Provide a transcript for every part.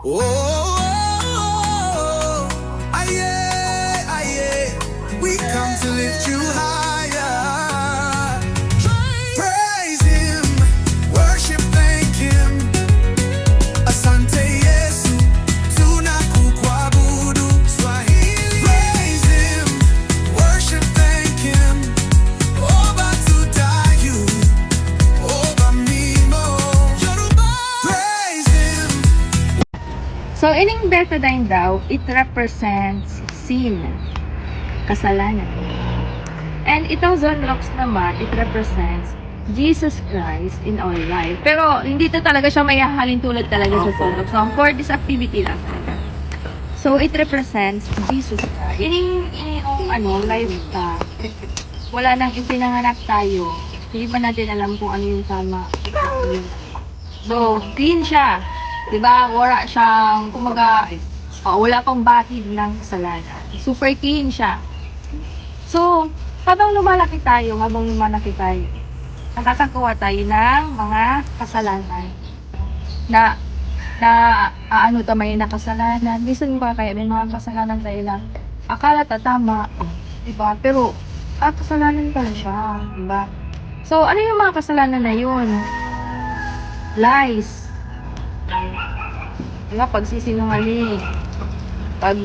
Oh, aye, aye. We come to lift you higher. Praise Him, worship, thank Him. Asante Yesu, tunakuabudu. Swahili. Praise Him, worship, thank Him. Oba tutayu, Oba mimo. Yoruba. Praise Him. So, ining betadine daw, it represents sin, kasalanan. And itong Zonrox naman, it represents Jesus Christ in our life. Pero, hindi to talaga siya mayahalin tulad talaga sa Zonrox. So, for this activity lang talaga. So, it represents Jesus Christ. Ining life na, wala nang ipinanganak tayo. Hindi pa natin alam kung ano yung tama. So, clean siya. Diba? Wala siyang, kumaga, wala pang batid ng kasalanan. Super clean siya. So, habang lumalaki tayo, nakakagawa tayo ng mga kasalanan. Na tamay na kasalanan. Minsan ba kaya may mga kasalanan tayo na akala tama, diba? Pero, kasalanan pala siya, diba? So, ano yung mga kasalanan na yun? Lies. Diba, pagsisinungaling. Pag,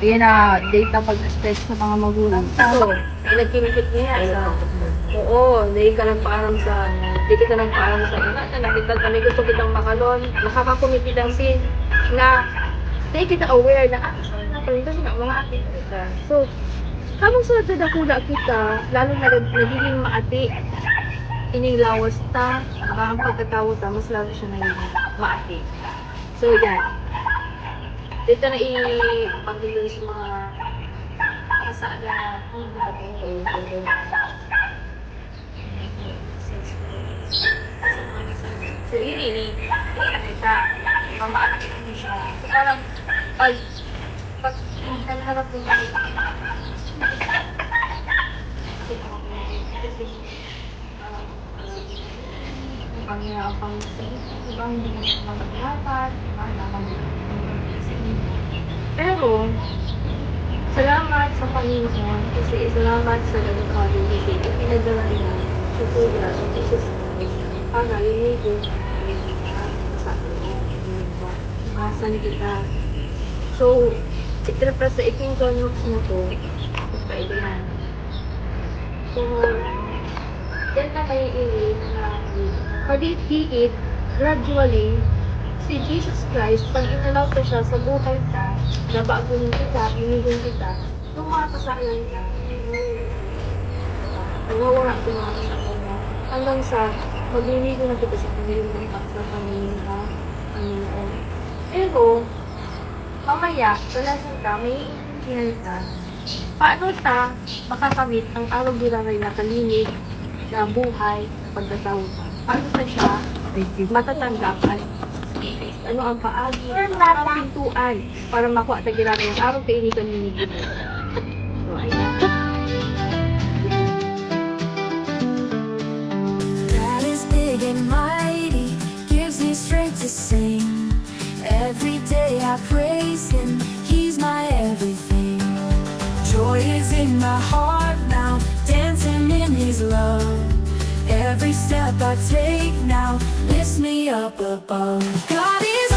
date na pag-stress sa mga magulang. So, nagkimikit niya sa, hindi kita nagpaalam sa iba, may gusto kitang makalon, nakakakumikit ang sin, na, hindi kita aware na, ito nga, mga ating kita. So, habang sa dadakula kita, lalo na nagiging maati, ining lawas ta, ang pagkatawa ta, mas lalo siya nagiging maati. So, yan. Dito na i-pagdilin sa mga kasala so, ini kita, mamaakit mo siya. So, parang, pag nagharap mo ibang hindi ka dapat, pero, salamat sa Panginoon kasi salamat sa nagkakaroon kasi pinadala niya sa Kuya sa Jesus Christ para linigo sa bahasan kita. So, itrapras sa iking connox na to, pwede yan. So, yan na may ilit na pag-iit gradually si Jesus Christ, pag inalaw ko siya sa buhay ka, nabagunin kita, inigin kita, yung mga kasalanan ka, nawawala ko mga kasalanan mo. Hanggang sa, magliligo na kita sa Panginoon at sa Panginoon. Pero, mamaya, talasan ka, may iintindihan ka, paano ta makakamit ang araw-araw na kalinig na buhay, pagkatao ka? Paano ta siya matatanggapan? Ano ang paagi, ang pintuan para makuha tayo namin ang araw kayo nito ninigin. So, ayan. God is big and mighty, gives me strength to sing. Every day I praise Him, He's my everything. Joy is in my heart now, dancing in His love. Every step I take now lifts me up above. God is